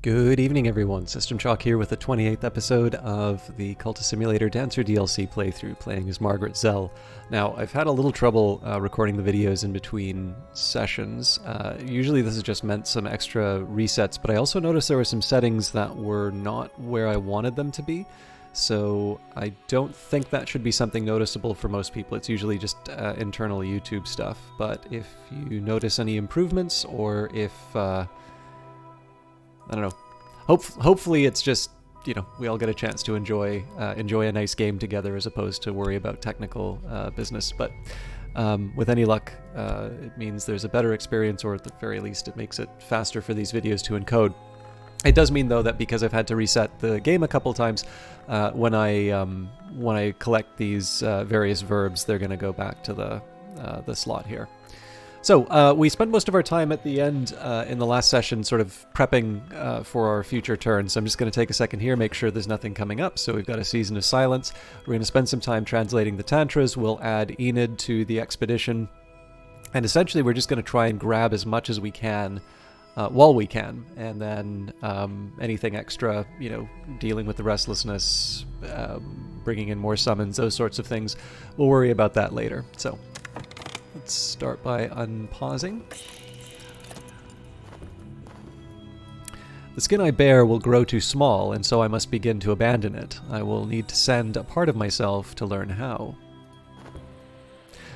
Good evening, everyone. System Chalk here with the 28th episode of the Cultist Simulator Dancer DLC playthrough, playing as Margaret Zell. Now, I've had a little trouble recording the videos in between sessions. Usually this has just meant some extra resets, but I also noticed there were some settings that were not where I wanted them to be. So I don't think that should be something noticeable for most people. It's usually just internal YouTube stuff. But if you notice any improvements, or if I don't know. Hopefully it's just, we all get a chance to enjoy a nice game together as opposed to worry about technical business. But with any luck, it means there's a better experience, or at the very least it makes it faster for these videos to encode. It does mean, though, that because I've had to reset the game a couple times, when I collect these various verbs, they're going to go back to the slot here. So we spent most of our time at the end in the last session sort of prepping for our future turn. So I'm just going to take a second here, make sure there's nothing coming up. So we've got a season of silence. We're going to spend some time translating the tantras. We'll add Enid to the expedition. And essentially we're just going to try and grab as much as we can while we can. And then anything extra, dealing with the restlessness, bringing in more summons, those sorts of things, we'll worry about that later. So let's start by unpausing. The skin I bear will grow too small, and so I must begin to abandon it. I will need to send a part of myself to learn how.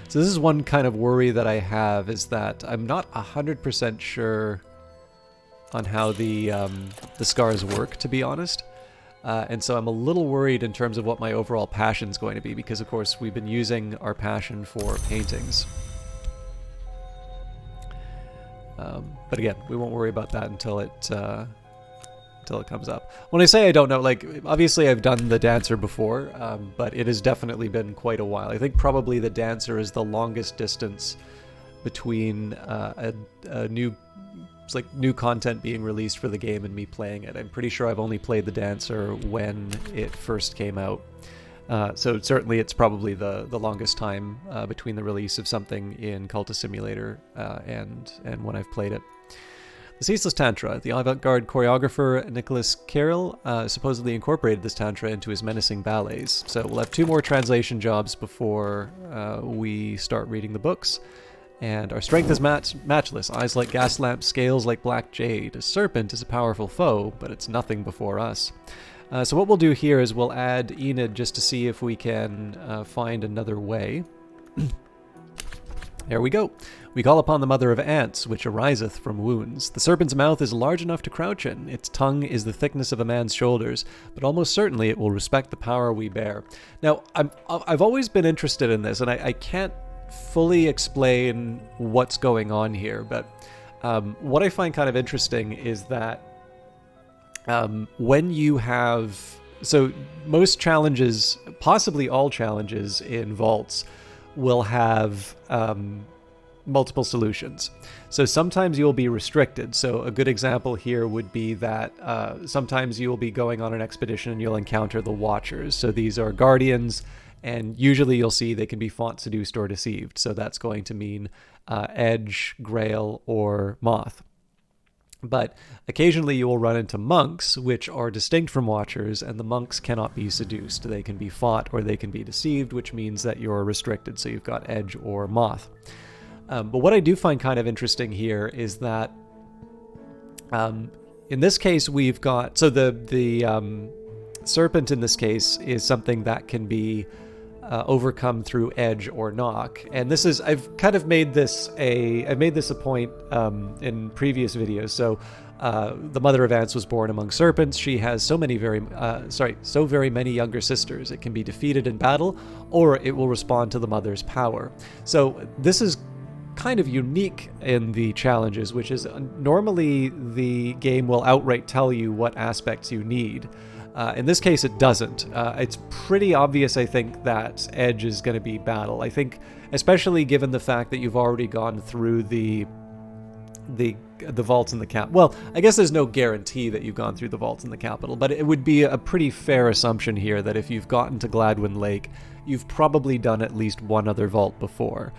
So this is one kind of worry that I have, is that I'm not 100% sure on how the scars work, to be honest. And so I'm a little worried in terms of what my overall passion is going to be, because of course we've been using our passion for paintings. But again, we won't worry about that until it comes up. When I say I don't know, obviously I've done the Dancer before, but it has definitely been quite a while. I think probably the Dancer is the longest distance between a new content being released for the game and me playing it. I'm pretty sure I've only played the Dancer when it first came out. So certainly it's probably the longest time between the release of something in Cultist Simulator and when I've played it. The Ceaseless Tantra. The avant-garde choreographer Nicholas Carroll supposedly incorporated this tantra into his menacing ballets. So we'll have 2 more translation jobs before we start reading the books. And our strength is matchless. Eyes like gas lamps, scales like black jade. A serpent is a powerful foe, but it's nothing before us. So what we'll do here is we'll add Enid just to see if we can find another way. There we go. We call upon the mother of ants, which ariseth from wounds. The serpent's mouth is large enough to crouch in. Its tongue is the thickness of a man's shoulders, but almost certainly it will respect the power we bear. Now, I've always been interested in this, and I can't fully explain what's going on here, but what I find kind of interesting is that when you have... So most challenges, possibly all challenges in vaults, will have multiple solutions. So sometimes you'll be restricted. So a good example here would be that sometimes you'll be going on an expedition and you'll encounter the Watchers. So these are guardians, and usually you'll see they can be fought, seduced, or deceived. So that's going to mean Edge, Grail, or Moth. But occasionally you will run into monks, which are distinct from Watchers, and the monks cannot be seduced. They can be fought or they can be deceived, which means that you're restricted. So you've got Edge or Moth. But what I do find kind of interesting here is that in this case we've got... So the serpent in this case is something that can be overcome through edge or knock, and this is... I've kind of made this a point in previous videos. So the mother of ants was born among serpents. She has so very many younger sisters. It can be defeated in battle, or it will respond to the mother's power. So this is kind of unique in the challenges, which is normally the game will outright tell you what aspects you need. In this case, it doesn't. It's pretty obvious, I think, that Edge is going to be battle. I think, especially given the fact that you've already gone through the vaults in the cap. Well, I guess there's no guarantee that you've gone through the vaults in the capital, but it would be a pretty fair assumption here that if you've gotten to Gladwin Lake, you've probably done at least one other vault before.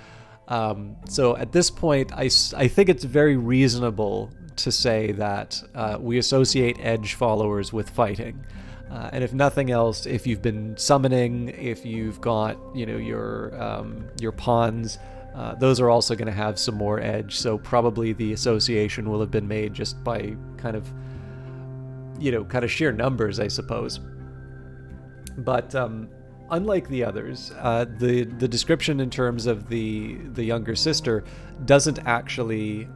So at this point, I think it's very reasonable to say that we associate edge followers with fighting. And if nothing else, if you've been summoning, if you've got, your pawns, those are also going to have some more edge. So probably the association will have been made just by kind of sheer numbers, I suppose. But unlike the others, the description in terms of the younger sister doesn't actually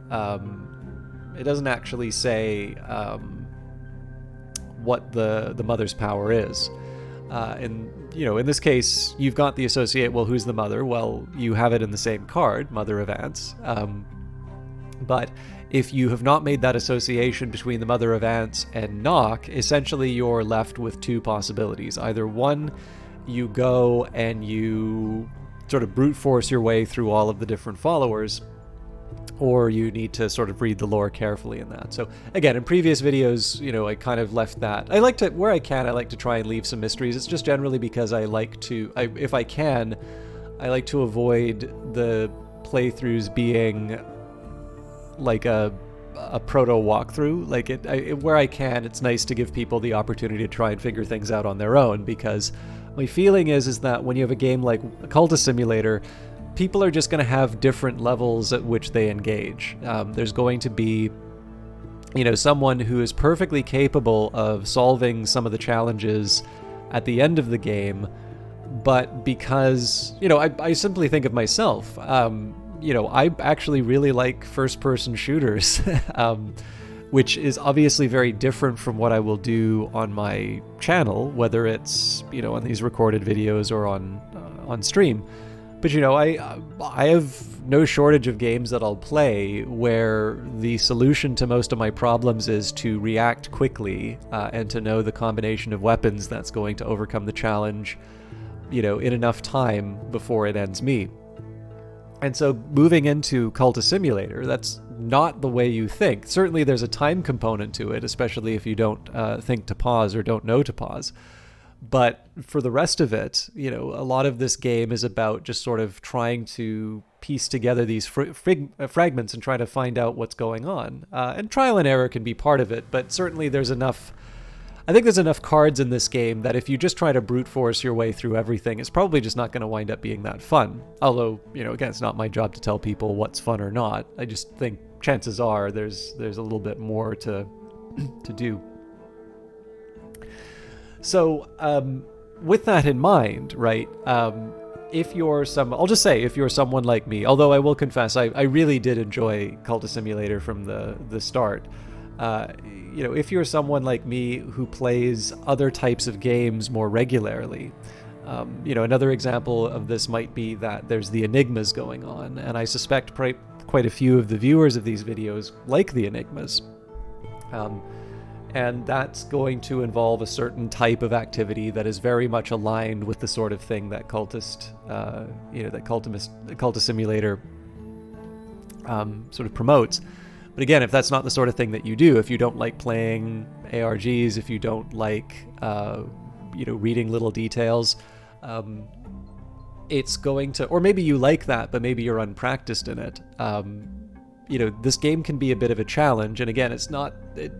say what the mother's power is. And in this case, you've got the associate. Well, who's the mother? Well, you have it in the same card, Mother of Ants. But if you have not made that association between the Mother of Ants and Knock, essentially you're left with two possibilities. Either one, you go and you sort of brute force your way through all of the different followers, or you need to sort of read the lore carefully in that. So again, in previous videos, I kind of left that. I like to, where I can, I like to try and leave some mysteries. It's just generally because I like to, if I can, I like to avoid the playthroughs being like a proto walkthrough. Like where I can, it's nice to give people the opportunity to try and figure things out on their own, because my feeling is that when you have a game like Cultist Simulator, people are just going to have different levels at which they engage. There's going to be, someone who is perfectly capable of solving some of the challenges at the end of the game, but because, I simply think of myself, I actually really like first-person shooters, which is obviously very different from what I will do on my channel, whether it's, on these recorded videos or on stream. But I have no shortage of games that I'll play where the solution to most of my problems is to react quickly and to know the combination of weapons that's going to overcome the challenge, in enough time before it ends me. And so moving into Cultist Simulator, that's not the way you think. Certainly there's a time component to it, especially if you don't think to pause or don't know to pause. But for the rest of it, a lot of this game is about just sort of trying to piece together these fragments and try to find out what's going on. And trial and error can be part of it, but certainly I think there's enough cards in this game that if you just try to brute force your way through everything, it's probably just not going to wind up being that fun. Although, again, it's not my job to tell people what's fun or not. I just think chances are there's a little bit more to do. So, with that in mind, right, if you're someone like me, although I will confess, I really did enjoy Cultist Simulator from the start. If you're someone like me who plays other types of games more regularly, another example of this might be that there's the enigmas going on, and I suspect quite a few of the viewers of these videos like the enigmas. And that's going to involve a certain type of activity that is very much aligned with the sort of thing that Cultist Simulator sort of promotes. But again, if that's not the sort of thing that you do, if you don't like playing ARGs, if you don't like, reading little details, it's going to, or maybe you like that, but maybe you're unpracticed in it. This game can be a bit of a challenge. And again, the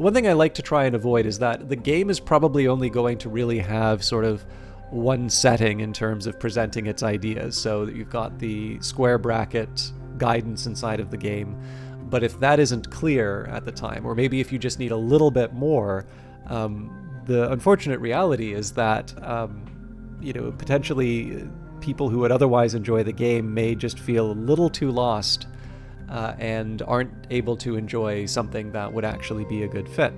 one thing I like to try and avoid is that the game is probably only going to really have sort of one setting in terms of presenting its ideas. So that you've got the square bracket guidance inside of the game. But if that isn't clear at the time, or maybe if you just need a little bit more, the unfortunate reality is that, potentially people who would otherwise enjoy the game may just feel a little too lost and aren't able to enjoy something that would actually be a good fit.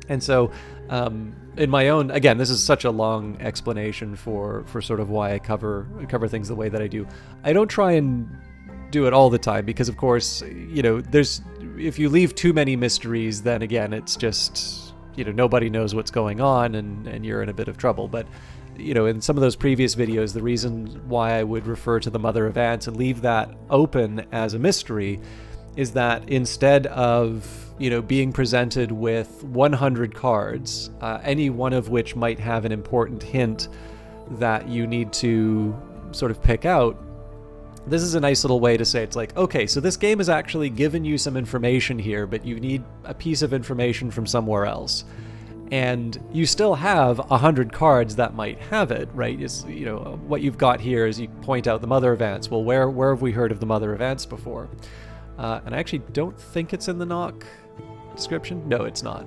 And so, in my own, again, this is such a long explanation for sort of why I cover things the way that I do. I don't try and do it all the time because, of course, if you leave too many mysteries, then again, it's just, nobody knows what's going on and you're in a bit of trouble. But, in some of those previous videos, the reason why I would refer to the Mother of Ants and leave that open as a mystery is that instead of, being presented with 100 cards, any one of which might have an important hint that you need to sort of pick out, this is a nice little way to say it's like, okay, so this game has actually given you some information here, but you need a piece of information from somewhere else. And you still have 100 cards that might have it, right? It's, you know, what you've got here is you point out the Mother of Ants. Well, where have we heard of the Mother of Ants before? And I actually don't think it's in the Nock description. No, it's not.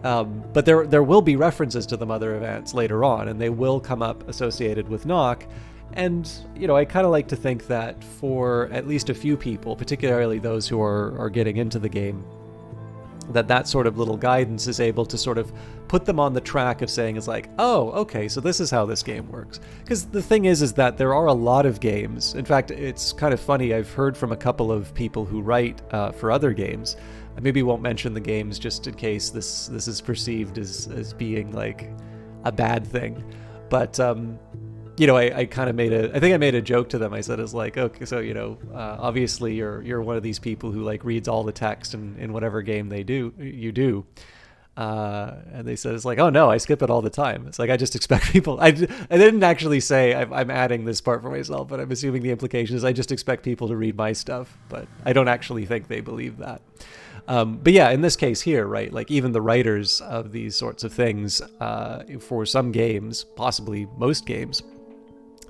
But there will be references to the Mother of Ants later on, and they will come up associated with Nock. And, you know, I kind of like to think that for at least a few people, particularly those who are getting into the game, that sort of little guidance is able to sort of put them on the track of saying, it's like, oh, okay, so this is how this game works. Because the thing is that there are a lot of games. In fact, it's kind of funny. I've heard from a couple of people who write for other games. I maybe won't mention the games just in case this is perceived as being like a bad thing. But you know, I kind of I think I made a joke to them. I said, it's like, okay, so, you know, obviously you're one of these people who like reads all the text in whatever game you do. And they said, it's like, oh no, I skip it all the time. It's like, I just expect people, I didn't actually say I'm adding this part for myself, but I'm assuming the implication is I just expect people to read my stuff, but I don't actually think they believe that. But yeah, in this case here, right, like even the writers of these sorts of things, for some games, possibly most games,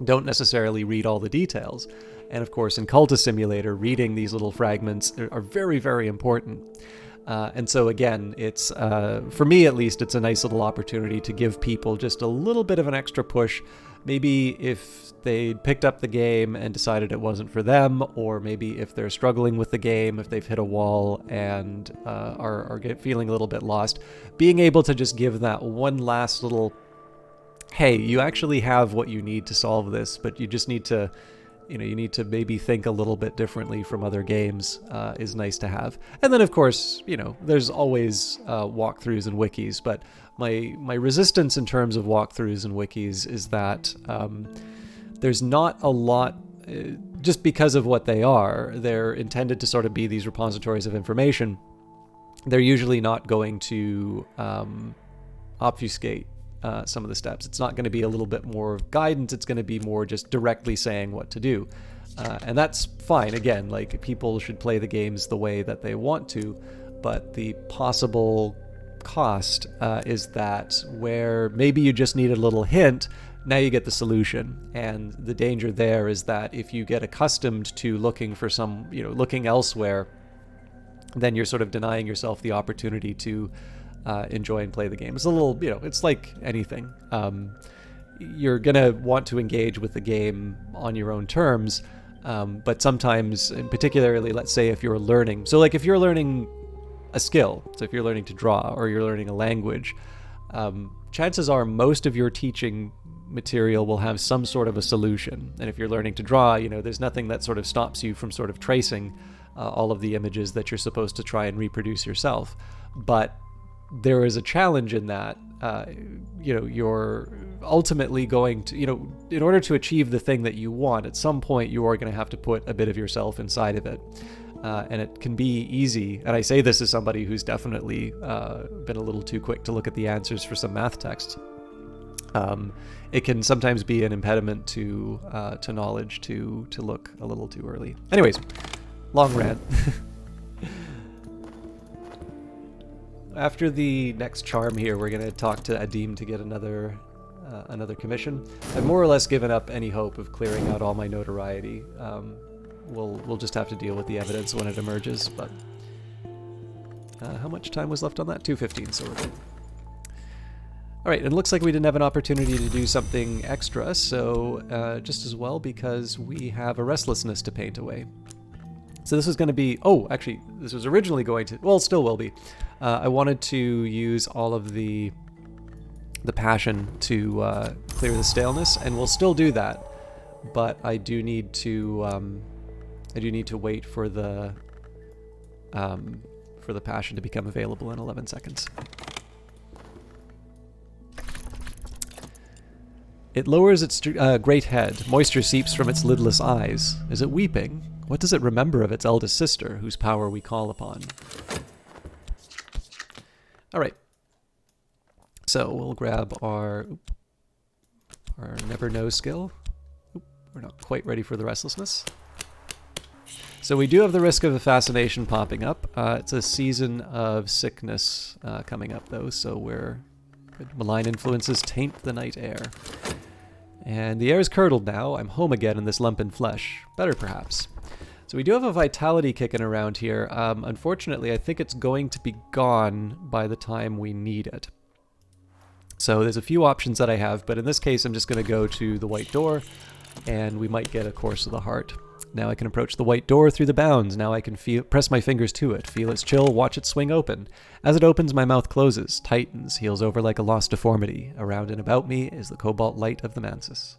don't necessarily read all the details. And of course, in Cultist Simulator, reading these little fragments are very, very important. And so again, it's, for me at least, it's a nice little opportunity to give people just a little bit of an extra push. Maybe if they picked up the game and decided it wasn't for them, or maybe if they're struggling with the game, if they've hit a wall and are feeling a little bit lost, being able to just give that one last little, hey, you actually have what you need to solve this, but you just need to, you know, you need to maybe think a little bit differently from other games, is nice to have. And then, of course, you know, there's always walkthroughs and wikis, but my resistance in terms of walkthroughs and wikis is that there's not a lot, just because of what they are. They're intended to sort of be these repositories of information. They're usually not going to obfuscate some of the steps. It's not going to be a little bit more guidance. It's going to be more just directly saying what to do. And that's fine. Again, like, people should play the games the way that they want to, but the possible cost is that where maybe you just need a little hint, now you get the solution. And the danger there is that if you get accustomed to looking for some, you know, looking elsewhere, then you're sort of denying yourself the opportunity to enjoy and play the game. It's a little, you know, it's like anything. You're going to want to engage with the game on your own terms, but sometimes, and particularly, let's say if you're learning, so like if you're learning a skill, so if you're learning to draw or you're learning a language, chances are most of your teaching material will have some sort of a solution. And if you're learning to draw, you know, there's nothing that sort of stops you from sort of tracing all of the images that you're supposed to try and reproduce yourself. But there is a challenge in that, you know, you're ultimately going to, you know, in order to achieve the thing that you want, at some point you are going to have to put a bit of yourself inside of it. And it can be easy, and I say this as somebody who's definitely been a little too quick to look at the answers for some math texts. It can sometimes be an impediment to knowledge to look a little too early. Anyways, long rant. After the next charm here, we're going to talk to Adim to get another commission. I've more or less given up any hope of clearing out all my notoriety. We'll just have to deal with the evidence when it emerges, but how much time was left on that? 2:15, so we're good. Alright, and it looks like we didn't have an opportunity to do something extra, so just as well, because we have a restlessness to paint away. So this was going to be, oh, actually, this was originally going to, well, it still will be. I wanted to use all of the passion to clear the staleness, and we'll still do that, but I do need to wait for the passion to become available in 11 seconds. It lowers its great head. Moisture seeps from its lidless eyes. Is it weeping? What does it remember of its eldest sister, whose power we call upon? All right. So we'll grab our never know skill. Oop, we're not quite ready for the restlessness. So we do have the risk of a fascination popping up. It's a season of sickness coming up, though, so malign influences taint the night air. And the air is curdled now. I'm home again in this lump in flesh. Better, perhaps. So we do have a vitality kicking around here. Unfortunately, I think it's going to be gone by the time we need it. So there's a few options that I have, but in this case, I'm just going to go to the white door, and we might get a Course of the Heart. Now I can approach the white door through the bounds. Now I can press my fingers to it, feel its chill, watch it swing open. As it opens, my mouth closes, tightens, heals over like a lost deformity. Around and about me is the cobalt light of the Mansis.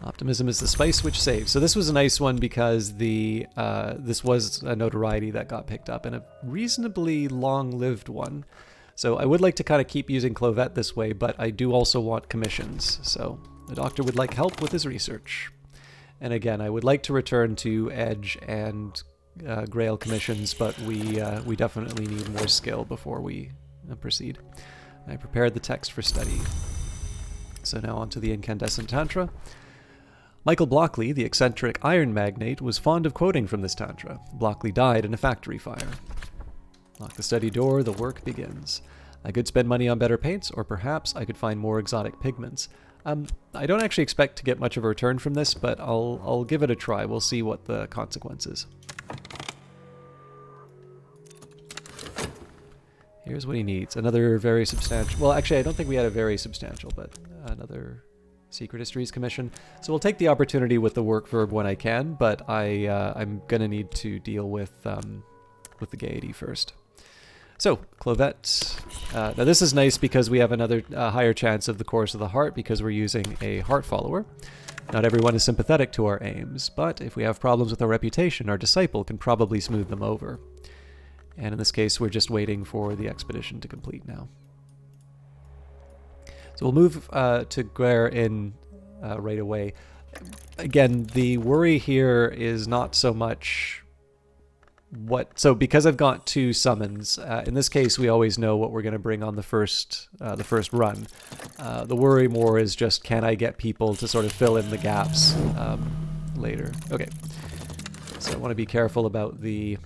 Optimism is the spice which saves. So this was a nice one because this was a notoriety that got picked up, and a reasonably long-lived one. So I would like to kind of keep using Clovette this way, but I do also want commissions. So the doctor would like help with his research. And again, I would like to return to Edge and Grail commissions, but we definitely need more skill before we proceed. I prepared the text for study. So now on to the incandescent tantra. Michael Blockley, the eccentric iron magnate, was fond of quoting from this tantra. Blockley died in a factory fire. Lock the study door, the work begins. I could spend money on better paints, or perhaps I could find more exotic pigments. I don't actually expect to get much of a return from this, but I'll give it a try. We'll see what the consequence is. Here's what he needs. Another very substantial... Well, actually, I don't think we had a very substantial, but another Secret Histories commission. So we'll take the opportunity with the work verb when I can, but I'm going to need to deal with the gaiety first. So, Clovette. Now this is nice because we have another higher chance of the Course of the Heart because we're using a heart follower. Not everyone is sympathetic to our aims, but if we have problems with our reputation, our disciple can probably smooth them over. And in this case, we're just waiting for the expedition to complete now. So we'll move to Guerre in right away. Again, the worry here is not so much... So because I've got 2 summons, in this case we always know what we're going to bring on the first run. The worry more is just, can I get people to sort of fill in the gaps later? Okay, so I want to be careful about any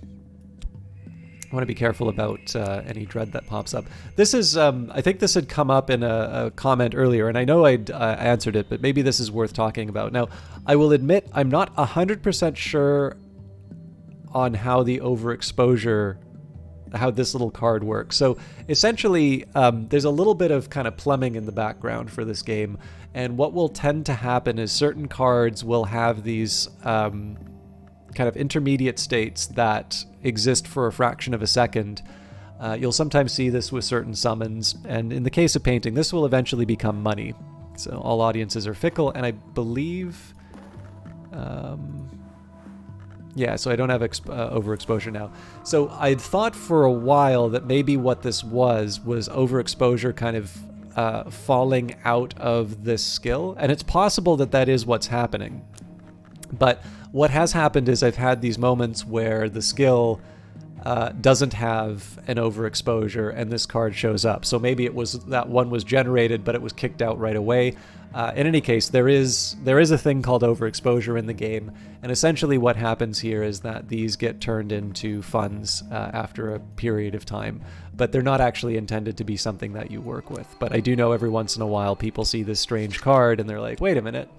dread that pops up. This is I think this had come up in a comment earlier, and I know I'd answered it, but maybe this is worth talking about. Now, I will admit I'm not 100% sure on how the overexposure, how this little card works. So essentially, there's a little bit of kind of plumbing in the background for this game, and what will tend to happen is certain cards will have these kind of intermediate states that exist for a fraction of a second. You'll sometimes see this with certain summons, and in the case of painting, this will eventually become money. So all audiences are fickle, and I believe... yeah, so I don't have overexposure now. So I'd thought for a while that maybe what this was overexposure kind of falling out of this skill. And it's possible that that is what's happening. But what has happened is I've had these moments where the skill doesn't have an overexposure and this card shows up. So maybe it was that one was generated, but it was kicked out right away. In any case, there is a thing called overexposure in the game, and essentially what happens here is that these get turned into funds after a period of time, but they're not actually intended to be something that you work with. But I do know every once in a while people see this strange card and they're like, wait a minute,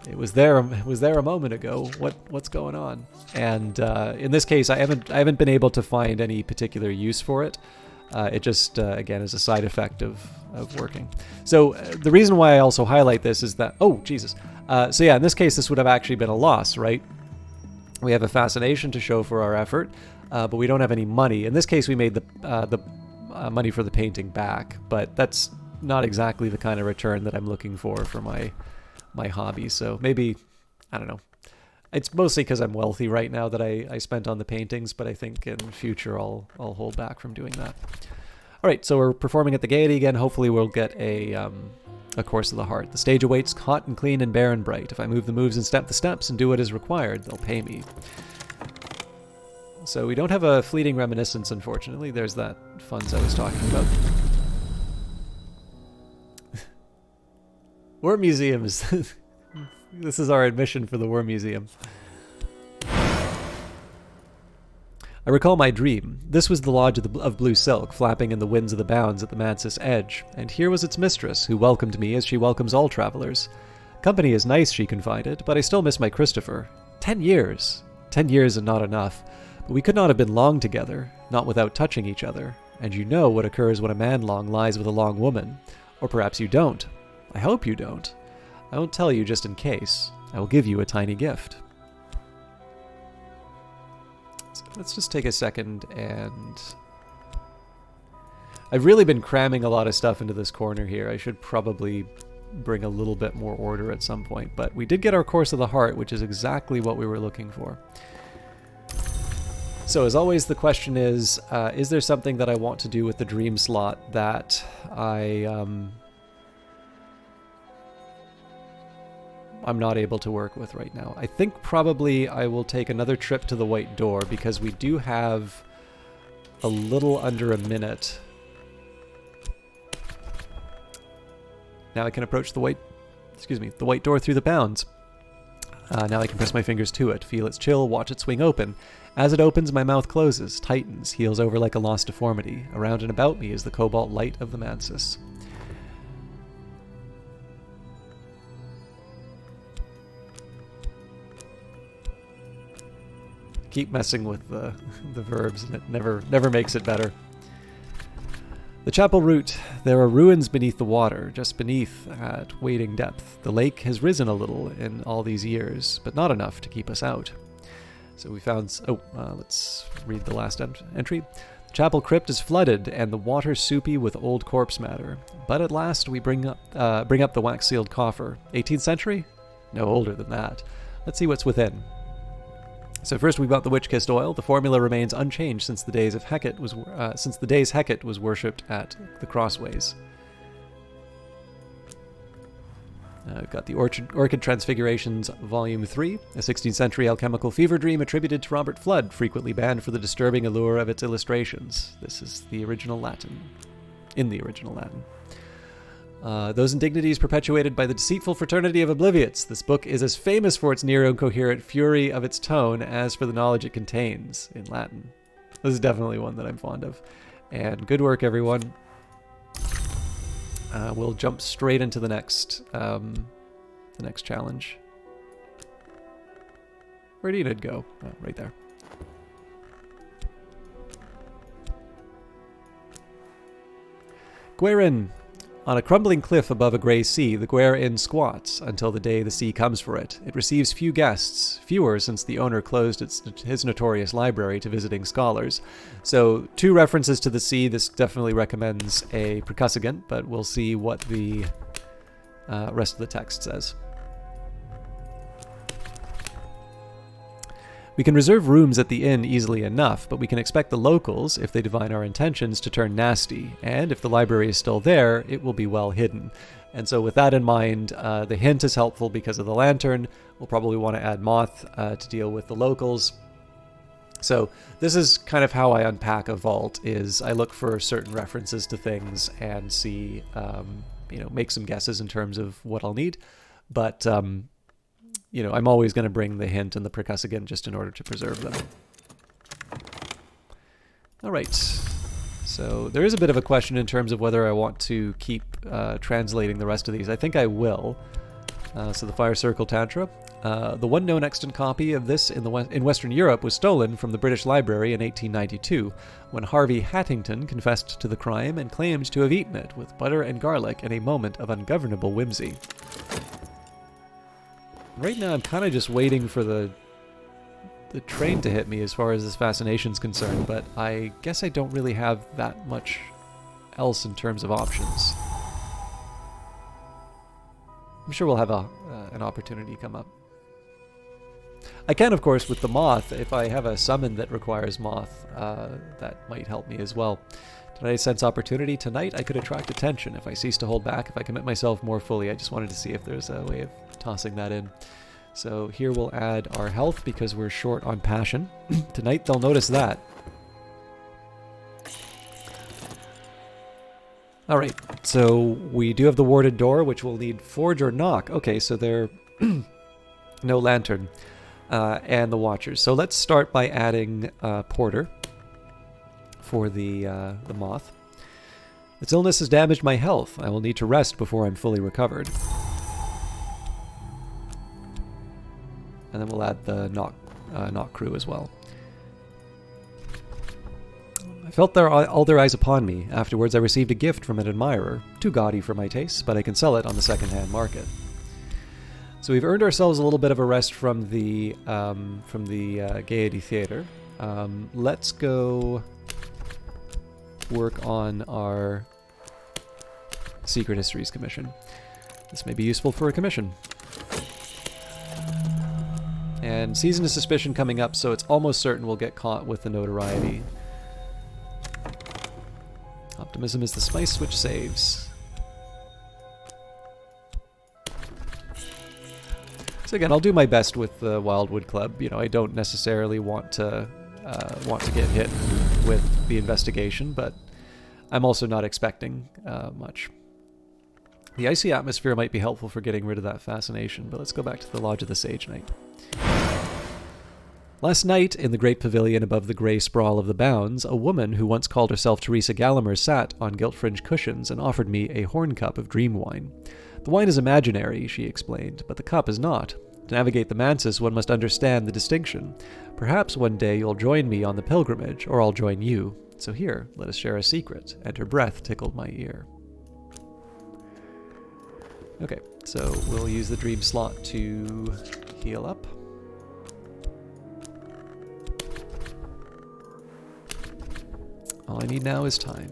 it was there a moment ago. What's going on? And in this case, I haven't been able to find any particular use for it. It just, again, is a side effect of working. So the reason why I also highlight this is that, oh, Jesus. So yeah, in this case, this would have actually been a loss, right? We have a fascination to show for our effort, but we don't have any money. In this case, we made the money for the painting back, but that's not exactly the kind of return that I'm looking for my hobby. So maybe, I don't know. It's mostly because I'm wealthy right now that I spent on the paintings, but I think in future I'll hold back from doing that. All right, so we're performing at the Gaiety again. Hopefully we'll get a Course of the Heart. The stage awaits hot and clean and bare and bright. If I move the moves and step the steps and do what is required, they'll pay me. So we don't have a fleeting reminiscence, unfortunately. There's that funds I was talking about. War museums. This is our admission for the War Museum. I recall my dream. This was the lodge of blue silk, flapping in the winds of the bounds at the Mansis edge, and here was its mistress, who welcomed me as she welcomes all travelers. Company is nice, she confided, but I still miss my Christopher. 10 years! 10 years and not enough. But we could not have been long together, not without touching each other. And you know what occurs when a man long lies with a long woman. Or perhaps you don't. I hope you don't. I won't tell you just in case. I will give you a tiny gift. So let's just take a second and... I've really been cramming a lot of stuff into this corner here. I should probably bring a little bit more order at some point. But we did get our Course of the Heart, which is exactly what we were looking for. So as always, the question is there something that I want to do with the dream slot that I'm not able to work with right now? I think probably I will take another trip to the White Door, because we do have a little under a minute. Now I can approach the White Door through the bounds. Now I can press my fingers to it, feel its chill, watch it swing open. As it opens, my mouth closes, tightens, heals over like a lost deformity. Around and about me is the cobalt light of the Mansis. Keep messing with the verbs, and it never makes it better. The chapel route. There are ruins beneath the water, just beneath at wading depth. The lake has risen a little in all these years, but not enough to keep us out. So we found... let's read the last entry. The chapel crypt is flooded, and the water soupy with old corpse matter. But at last we bring up the wax-sealed coffer. 18th century? No, older than that. Let's see what's within. So first we got the witch-kissed oil. The formula remains unchanged since the days Hecate was worshipped at the Crossways. We've got the Orchid Transfigurations, Volume 3, a 16th century alchemical fever dream attributed to Robert Flood, frequently banned for the disturbing allure of its illustrations. This is the original Latin. In the original Latin. Those indignities perpetuated by the deceitful fraternity of obliviots. This book is as famous for its near-incoherent fury of its tone as for the knowledge it contains, in Latin. This is definitely one that I'm fond of. And good work, everyone. We'll jump straight into the next challenge. Where did Enid go? Oh, right there. Gwerin. On a crumbling cliff above a grey sea, the Gwer Inn squats until the day the sea comes for it. It receives few guests, fewer since the owner closed his notorious library to visiting scholars. So, 2 references to the sea. This definitely recommends a percussagant, but we'll see what the rest of the text says. We can reserve rooms at the inn easily enough, but we can expect the locals, if they divine our intentions, to turn nasty, and if the library is still there, it will be well hidden. And so with that in mind, the hint is helpful because of the lantern. We'll probably want to add moth to deal with the locals. So this is kind of how I unpack a vault, is I look for certain references to things and see, make some guesses in terms of what I'll need. But... I'm always going to bring the hint and the percussagant just in order to preserve them. All right. So there is a bit of a question in terms of whether I want to keep translating the rest of these. I think I will. So the Fire Circle Tantra. The one known extant copy of this in Western Europe was stolen from the British Library in 1892, when Harvey Hattington confessed to the crime and claimed to have eaten it with butter and garlic in a moment of ungovernable whimsy. Right now, I'm kind of just waiting for the train to hit me as far as this fascination's concerned, but I guess I don't really have that much else in terms of options. I'm sure we'll have an opportunity come up. I can, of course, with the moth, if I have a summon that requires moth, that might help me as well. Did I sense opportunity? Tonight I could attract attention if I cease to hold back, if I commit myself more fully. I just wanted to see if there's a way of tossing that in. So here we'll add our health because we're short on passion. Tonight they'll notice that. All right, so we do have the warded door, which will need forge or knock. Okay, so there no lantern and the watchers. So let's start by adding porter for the moth. Its illness has damaged my health. I will need to rest before I'm fully recovered. And then we'll add the knock crew as well. I felt all their eyes upon me. Afterwards, I received a gift from an admirer. Too gaudy for my tastes, but I can sell it on the second-hand market. So we've earned ourselves a little bit of a rest from the Gaiety Theater. Let's go work on our Secret Histories commission. This may be useful for a commission. And Season of Suspicion coming up, so it's almost certain we'll get caught with the notoriety. Optimism is the spice which saves. So again, I'll do my best with the Wildwood Club. You know, I don't necessarily want to get hit with the investigation, but I'm also not expecting much. The icy atmosphere might be helpful for getting rid of that fascination, but let's go back to the Lodge of the Sage Knight. Last night, in the great pavilion above the grey sprawl of the Bounds, a woman who once called herself Teresa Gallagher sat on gilt-fringed cushions and offered me a horn cup of dream wine. The wine is imaginary, she explained, but the cup is not. To navigate the Mansis, one must understand the distinction. Perhaps one day you'll join me on the pilgrimage, or I'll join you. So here, let us share a secret. And her breath tickled my ear. Okay, so we'll use the dream slot to heal up. All I need now is time.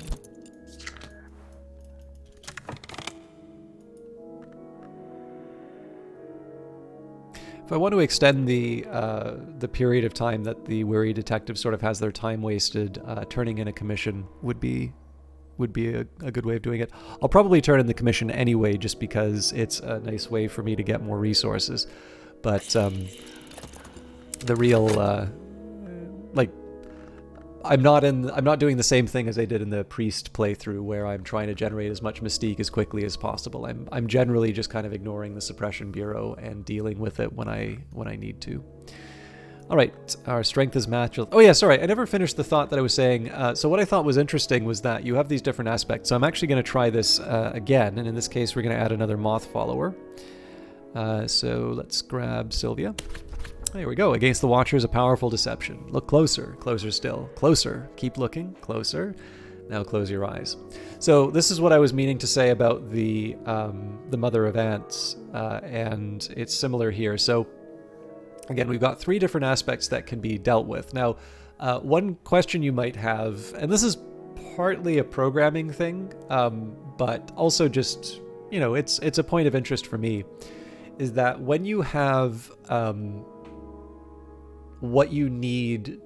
If I want to extend the period of time that the weary detective sort of has their time wasted, turning in a commission would be a good way of doing it. I'll probably turn in the commission anyway, just because it's a nice way for me to get more resources. But the real I'm not doing the same thing as I did in the priest playthrough, where I'm trying to generate as much mystique as quickly as possible. I'm generally just kind of ignoring the suppression bureau and dealing with it when I need to. All right, our strength is matched. Oh yeah, sorry, I never finished the thought that I was saying. So what I thought was interesting was that you have these different aspects. So I'm actually going to try this again, and in this case, we're going to add another moth follower. So let's grab Sylvia. There we go. Against the Watchers, a powerful deception. Look closer, closer still, closer. Keep looking, closer. Now close your eyes. So this is what I was meaning to say about the Mother of Ants, and it's similar here. So again, we've got three different aspects that can be dealt with. Now, one question you might have, and this is partly a programming thing, but also just, you know, it's a point of interest for me, is that when you have what you need,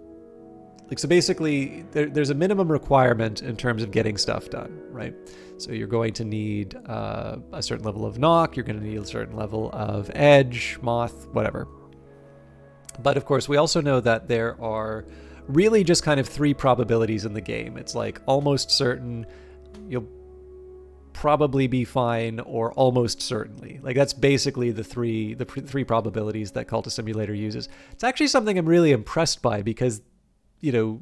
like, so basically there's a minimum requirement in terms of getting stuff done, right? So you're going to need a certain level of knock, you're going to need a certain level of edge, moth, whatever. But of course, we also know that there are really just kind of three probabilities in the game. It's like almost certain, you'll probably be fine, or almost certainly. Like, that's basically the three probabilities that Cultist Simulator uses. It's actually something I'm really impressed by, because, you know,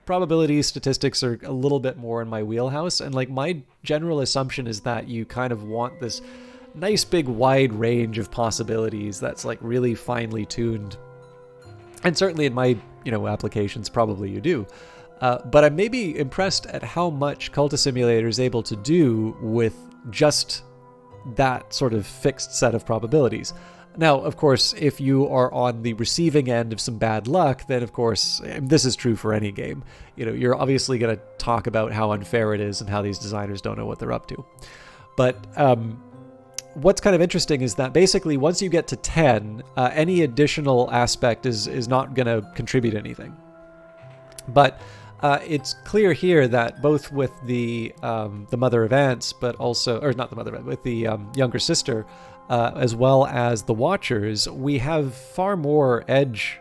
probability statistics are a little bit more in my wheelhouse, and like my general assumption is that you kind of want this nice big wide range of possibilities that's like really finely tuned. And certainly in my, you know, applications, probably you do. But I'm maybe impressed at how much Cultist Simulator is able to do with just that sort of fixed set of probabilities. Now, of course, if you are on the receiving end of some bad luck, then of course, this is true for any game. You know, you're obviously going to talk about how unfair it is and how these designers don't know what they're up to. But what's kind of interesting is that basically once you get to 10, any additional aspect is not going to contribute anything. But it's clear here that both with the Mother of Ants, but also, or not the Mother of Ants, with the younger sister, as well as the Watchers, we have far more edge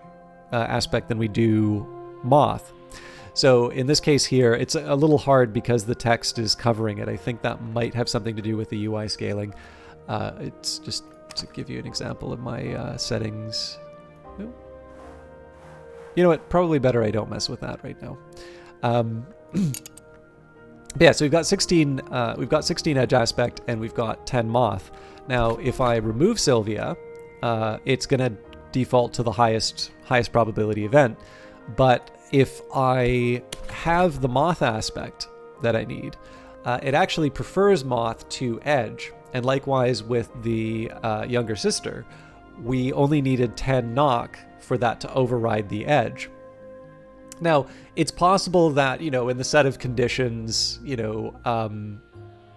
aspect than we do moth. So in this case here, it's a little hard because the text is covering it. I think that might have something to do with the UI scaling. It's just to give you an example of my settings. Nope. You know what? Probably better I don't mess with that right now. Yeah, so we've got 16 edge aspect and we've got 10 moth. Now, if I remove Sylvia, it's going to default to the highest probability event. But if I have the moth aspect that I need, it actually prefers moth to edge. And likewise with the younger sister, we only needed 10 knock for that to override the edge. Now, it's possible that, you know, in the set of conditions, you know,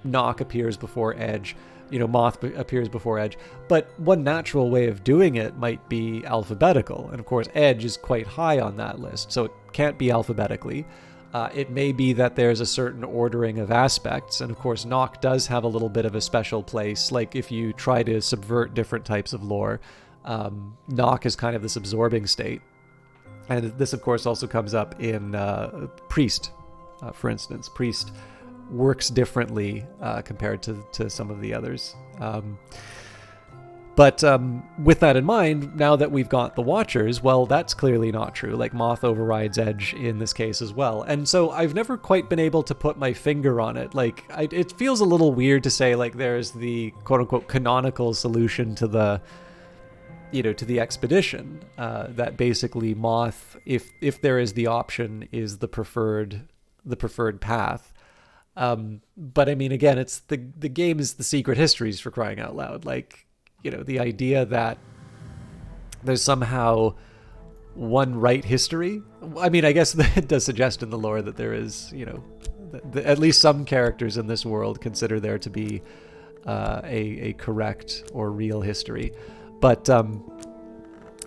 knock appears before edge, you know, moth appears before edge, but one natural way of doing it might be alphabetical. And of course, edge is quite high on that list, so it can't be alphabetically. It may be that there's a certain ordering of aspects, and of course, knock does have a little bit of a special place. Like if you try to subvert different types of lore, knock is kind of this absorbing state. And this, of course, also comes up in Priest, for instance. Priest works differently compared to some of the others. But with that in mind, now that we've got the Watchers, well, that's clearly not true. Like, moth overrides edge in this case as well. And so I've never quite been able to put my finger on it. Like, it feels a little weird to say, like, there's the quote-unquote canonical solution to the, you know, to the expedition, that basically moth, if there is the option, is the preferred path. But I mean, again, it's the game is the secret histories, for crying out loud. Like, you know, the idea that there's somehow one right history. I mean, I guess it does suggest in the lore that there is, you know, at least some characters in this world consider there to be a correct or real history. But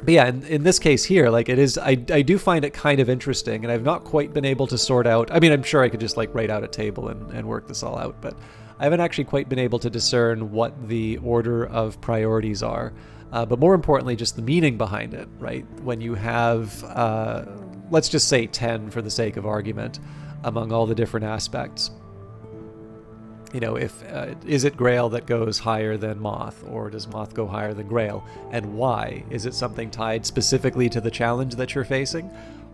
yeah, in this case here, like, it is, I do find it kind of interesting, and I've not quite been able to sort out, I mean, I'm sure I could just like write out a table and work this all out, but I haven't actually quite been able to discern what the order of priorities are, but more importantly, just the meaning behind it, right? When you have, let's just say 10 for the sake of argument, among all the different aspects. You know, if is it Grail that goes higher than Moth, or does Moth go higher than Grail, and why? Is it something tied specifically to the challenge that you're facing,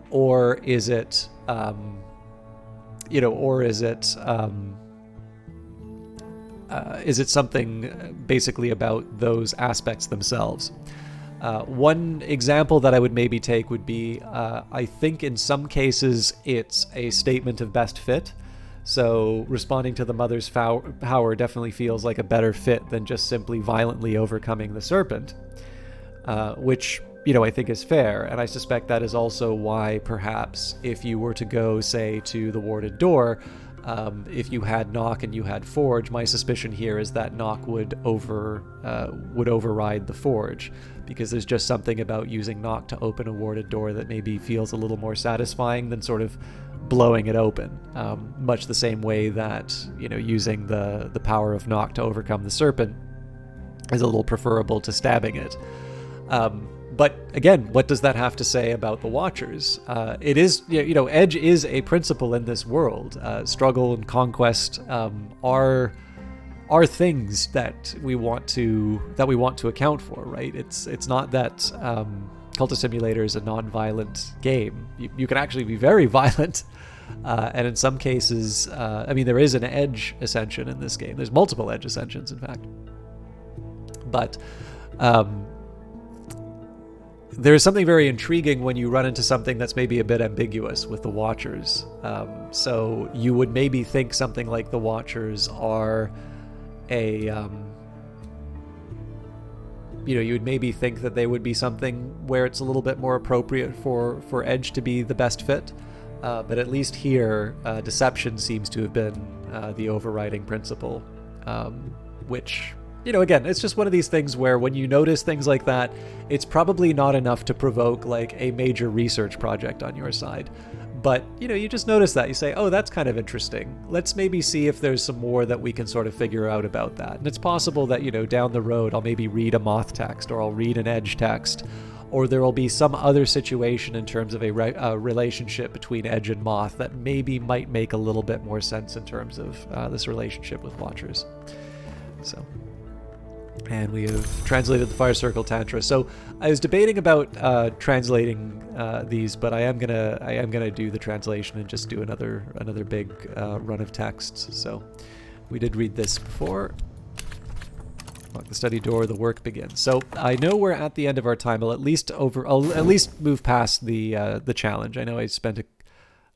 or is it, you know, or is it something basically about those aspects themselves? One example that I would maybe take would be, I think in some cases it's a statement of best fit. So responding to the mother's power definitely feels like a better fit than just simply violently overcoming the serpent, which, you know, I think is fair. And I suspect that is also why perhaps if you were to go, say, to the warded door, if you had knock and you had forge, my suspicion here is that knock would override the forge, because there's just something about using knock to open a warded door that maybe feels a little more satisfying than sort of blowing it open, much the same way that, you know, using the power of knock to overcome the serpent is a little preferable to stabbing it. But again, what does that have to say about the Watchers? It is, you know, edge is a principle in this world. Struggle and conquest are things that we want to account for, right? It's not that Cultist Simulator is a non-violent game. You can actually be very violent, and in some cases, I mean, there is an edge ascension in this game. There's multiple edge ascensions, in fact. But there's something very intriguing when you run into something that's maybe a bit ambiguous with the Watchers. So you would maybe think something like the Watchers are you know, you would maybe think that they would be something where it's a little bit more appropriate for edge to be the best fit. But at least here, deception seems to have been the overriding principle, which, you know, again, it's just one of these things where when you notice things like that, it's probably not enough to provoke like a major research project on your side. But, you know, you just notice that. You say, oh, that's kind of interesting. Let's maybe see if there's some more that we can sort of figure out about that. And it's possible that, you know, down the road, I'll maybe read a moth text, or I'll read an edge text, or there will be some other situation in terms of a relationship between Edge and Moth that maybe might make a little bit more sense in terms of this relationship with Watchers. So, and we have translated the Fire Circle Tantra. So I was debating about translating these, but I am gonna do the translation and just do another big run of texts. So we did read this before. Lock the study door, the work begins. So I know we're at the end of our time. I'll at least move past the challenge. I know I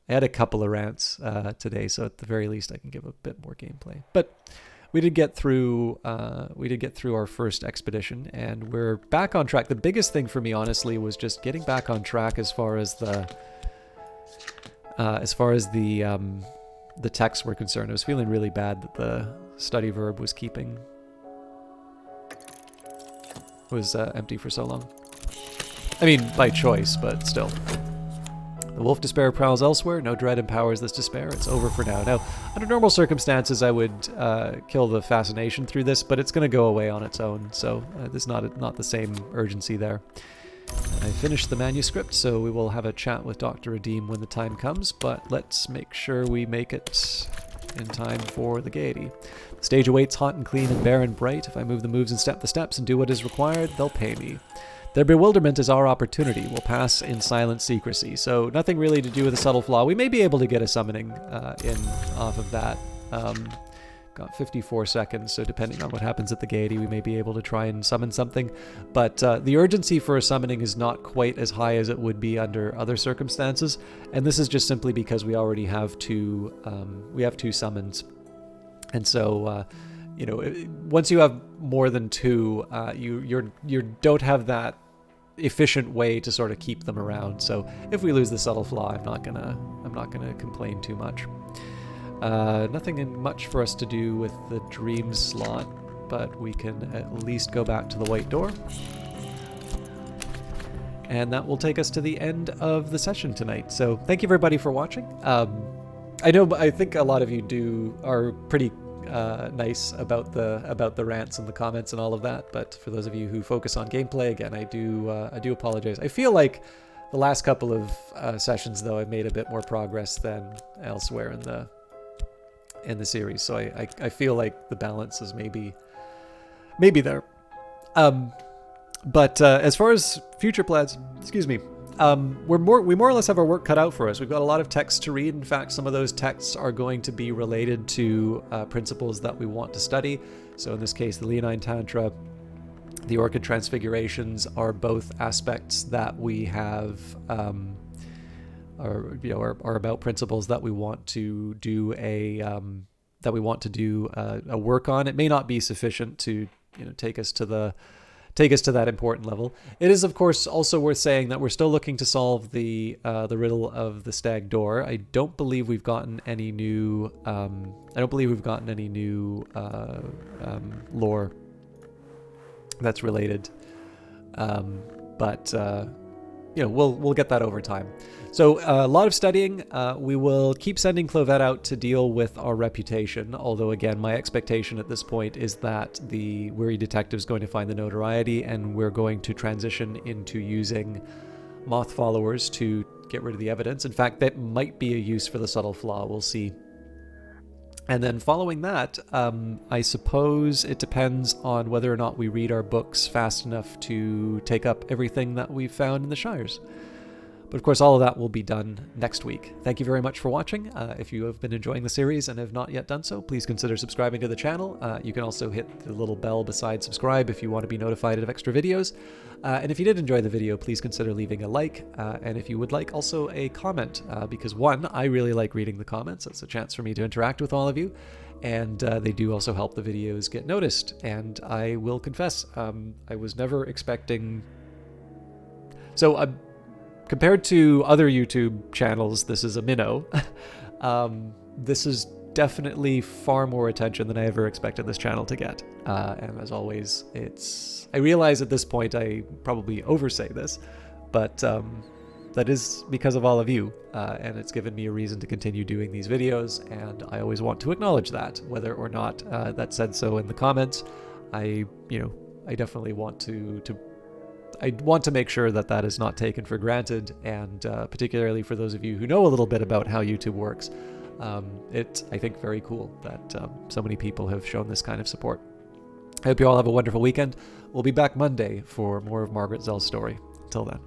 had a couple of rants today, so at the very least I can give a bit more gameplay. But we did get through our first expedition, and we're back on track. The biggest thing for me, honestly, was just getting back on track as far as the texts were concerned. I was feeling really bad that the study verb was empty for so long. I mean, by choice, but still. The wolf despair prowls elsewhere. No dread empowers this despair. It's over for now. Now, under normal circumstances, I would kill the fascination through this, but it's going to go away on its own, so there's not the same urgency there. I finished the manuscript, so we will have a chat with Dr. Redeem when the time comes, but let's make sure we make it in time for the gaiety. The stage awaits hot and clean and bare and bright. If I move the moves and step the steps and do what is required, they'll pay me. Their bewilderment is our opportunity. We'll pass in silent secrecy. So nothing really to do with a subtle flaw. We may be able to get a summoning in off of that. Got 54 seconds, so depending on what happens at the gaiety, we may be able to try and summon something. But the urgency for a summoning is not quite as high as it would be under other circumstances. And this is just simply because we already have two summons. And so, once you have more than two, you don't have that efficient way to sort of keep them around. So if we lose the subtle flaw, I'm not gonna complain too much. Nothing much for us to do with the dream slot, but we can at least go back to the white door. And that will take us to the end of the session tonight. So thank you everybody for watching. I think a lot of you are pretty nice about the rants and the comments and all of that, but for those of you who focus on gameplay, again, I do apologize. I feel like the last couple of sessions, though, I've made a bit more progress than elsewhere in the series, so I feel like the balance is maybe there. But as far as future plans, excuse me, we more or less have our work cut out for us. We've got a lot of texts to read. In fact, some of those texts are going to be related to principles that we want to study. So in this case, the Leonine Tantra, the Orchid Transfigurations are both aspects that we have are about principles that we want to do a work on. It may not be sufficient to take us to that important level. It is, of course, also worth saying that we're still looking to solve the riddle of the Stag door. I don't believe we've gotten any new lore that's related, but we'll get that over time. So a lot of studying. We will keep sending Clovette out to deal with our reputation, although again, my expectation at this point is that the Weary Detective is going to find the notoriety, and we're going to transition into using Moth followers to get rid of the evidence. In fact, that might be a use for the subtle flaw. We'll see. And then following that, I suppose it depends on whether or not we read our books fast enough to take up everything that we've found in the Shires. But of course, all of that will be done next week. Thank you very much for watching. If you have been enjoying the series and have not yet done so, please consider subscribing to the channel. You can also hit the little bell beside subscribe if you want to be notified of extra videos. And if you did enjoy the video, please consider leaving a like. And if you would like, also a comment, because one, I really like reading the comments. It's a chance for me to interact with all of you. And they do also help the videos get noticed. And I will confess, I was never expecting... So, compared to other YouTube channels, this is a minnow. This is definitely far more attention than I ever expected this channel to get. And as always, I realize at this point I probably oversay this, but that is because of all of you, and it's given me a reason to continue doing these videos, and I always want to acknowledge that, whether or not that said so in the comments. I definitely want to I want to make sure that that is not taken for granted, and particularly for those of you who know a little bit about how YouTube works, it's, I think, very cool that so many people have shown this kind of support. I hope you all have a wonderful weekend. We'll be back Monday for more of Margaret Zell's story. Until then.